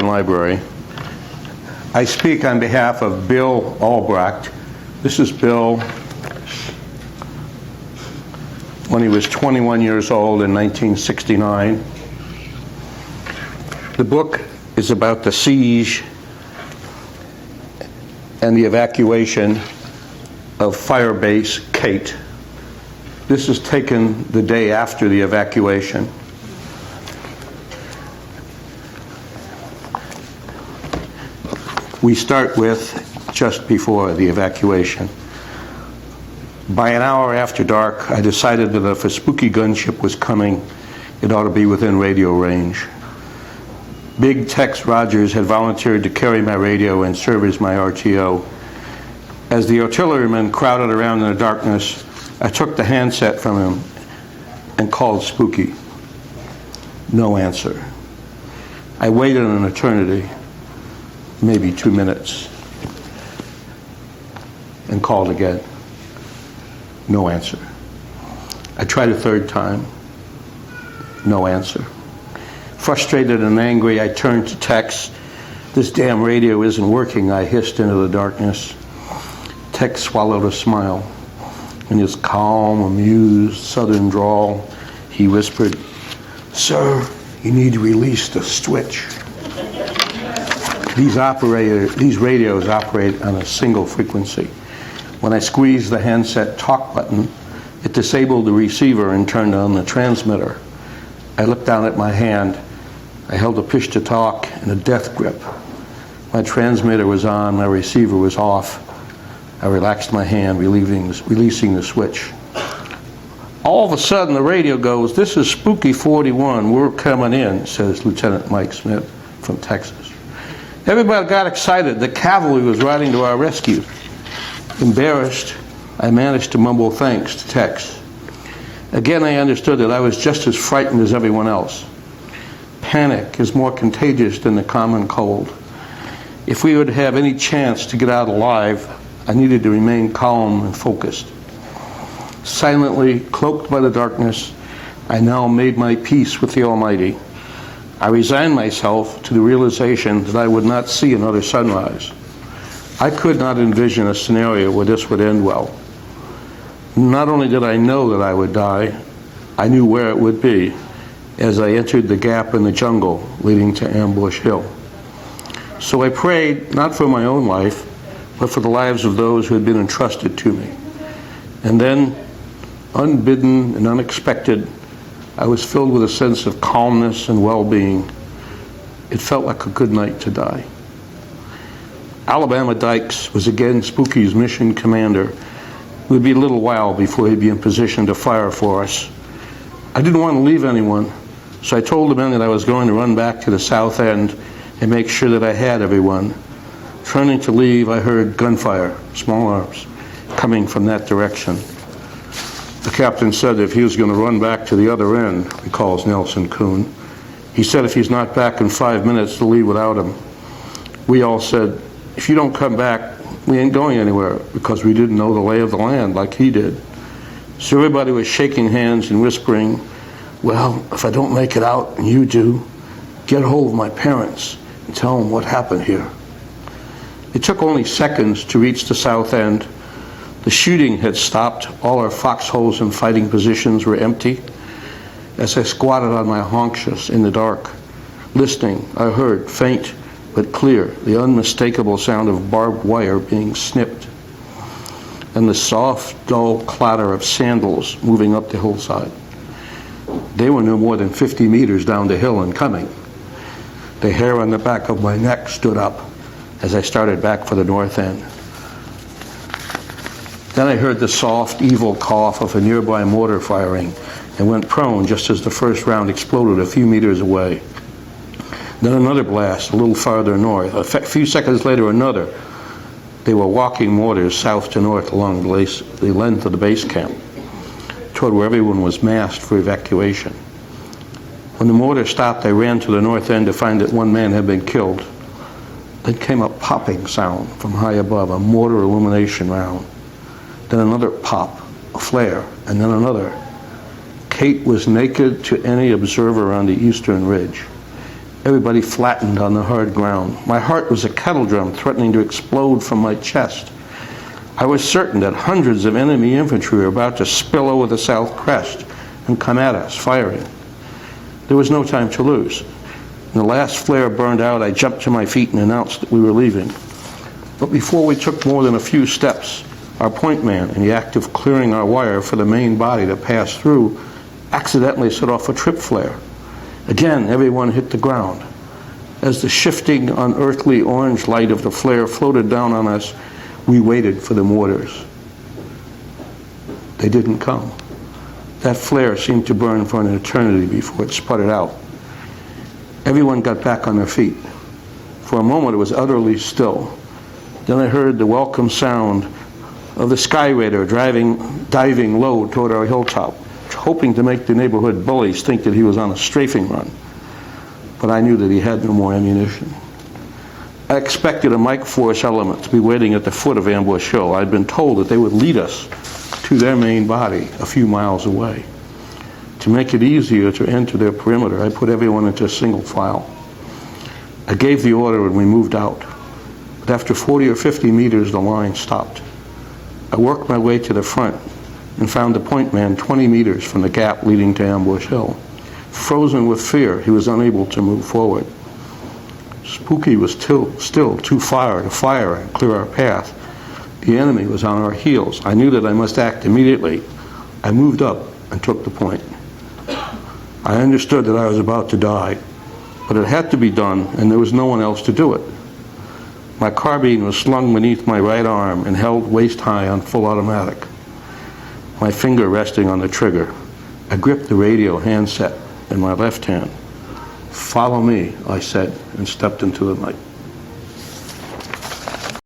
Library. I speak on behalf of Bill Albrecht. This is Bill when he was 21 years old in 1969. The book is about the siege and the evacuation of Firebase Kate. This is taken the day after the evacuation. We start with just before the evacuation. By an hour after dark, I decided that if a spooky gunship was coming, it ought to be within radio range. Big Tex Rogers had volunteered to carry my radio and serve as my RTO. As the artillerymen crowded around in the darkness, I took the handset from him and called Spooky. No answer. I waited an eternity, maybe 2 minutes, and called again. No answer. I tried a third time. No answer. Frustrated and angry, I turned to Tex. This damn radio isn't working, I hissed into the darkness. Tex swallowed a smile. In his calm, amused, southern drawl, he whispered, "Sir, you need to release the switch." These radios operate on a single frequency. When I squeezed the handset talk button, it disabled the receiver and turned on the transmitter. I looked down at my hand. I held a push-to-talk in a death grip. My transmitter was on, my receiver was off. I relaxed my hand, releasing the switch. All of a sudden, the radio goes, "This is Spooky 41, we're coming in," says Lieutenant Mike Smith from Texas. Everybody got excited. The cavalry was riding to our rescue. Embarrassed, I managed to mumble thanks to Tex. Again, I understood that I was just as frightened as everyone else. Panic is more contagious than the common cold. If we would have any chance to get out alive, I needed to remain calm and focused. Silently, cloaked by the darkness, I now made my peace with the Almighty. I resigned myself to the realization that I would not see another sunrise. I could not envision a scenario where this would end well. Not only did I know that I would die, I knew where it would be as I entered the gap in the jungle leading to Ambush Hill. So I prayed, not for my own life, but for the lives of those who had been entrusted to me. And then, unbidden and unexpected, I was filled with a sense of calmness and well-being. It felt like a good night to die. Alabama Dykes was again Spooky's mission commander. It would be a little while before he'd be in position to fire for us. I didn't want to leave anyone, so I told the men that I was going to run back to the south end and make sure that I had everyone. Turning to leave, I heard gunfire, small arms, coming from that direction. The captain said if he was going to run back to the other end, recalls Nelson Kuhn. He said if he's not back in 5 minutes, to leave without him. We all said, if you don't come back, we ain't going anywhere, because we didn't know the lay of the land like he did. So everybody was shaking hands and whispering, "Well, if I don't make it out and you do, get a hold of my parents and tell them what happened here." It took only seconds to reach the south end. The shooting had stopped. All our foxholes and fighting positions were empty. As I squatted on my haunches in the dark, listening, I heard, faint but clear, the unmistakable sound of barbed wire being snipped, and the soft, dull clatter of sandals moving up the hillside. They were no more than 50 meters down the hill and coming. The hair on the back of my neck stood up as I started back for the north end. Then I heard the soft, evil cough of a nearby mortar firing and went prone just as the first round exploded a few meters away. Then another blast a little farther north. A few seconds later, another. They were walking mortars south to north along the length of the base camp, toward where everyone was massed for evacuation. When the mortar stopped, I ran to the north end to find that one man had been killed. Then came a popping sound from high above, a mortar illumination round. Then another pop, a flare, and then another. Kate was naked to any observer on the eastern ridge. Everybody flattened on the hard ground. My heart was a kettle drum threatening to explode from my chest. I was certain that hundreds of enemy infantry were about to spill over the south crest and come at us, firing. There was no time to lose. When the last flare burned out, I jumped to my feet and announced that we were leaving. But before we took more than a few steps, our point man, in the act of clearing our wire for the main body to pass through, accidentally set off a trip flare. Again, everyone hit the ground. As the shifting, unearthly orange light of the flare floated down on us, we waited for the mortars. They didn't come. That flare seemed to burn for an eternity before it sputtered out. Everyone got back on their feet. For a moment it was utterly still. Then I heard the welcome sound of the Sky Raider diving low toward our hilltop, hoping to make the neighborhood bullies think that he was on a strafing run. But I knew that he had no more ammunition. I expected a Mike Force element to be waiting at the foot of Ambush Hill. I'd been told that they would lead us to their main body a few miles away. To make it easier to enter their perimeter, I put everyone into a single file. I gave the order and we moved out. But after 40 or 50 meters, the line stopped. I worked my way to the front and found the point man 20 meters from the gap leading to Ambush Hill. Frozen with fear, he was unable to move forward. Spooky was still too far to fire and clear our path. The enemy was on our heels. I knew that I must act immediately. I moved up and took the point. I understood that I was about to die, but it had to be done, and there was no one else to do it. My carbine was slung beneath my right arm and held waist-high on full automatic, my finger resting on the trigger. I gripped the radio handset in my left hand. "Follow me," I said, and stepped into the night.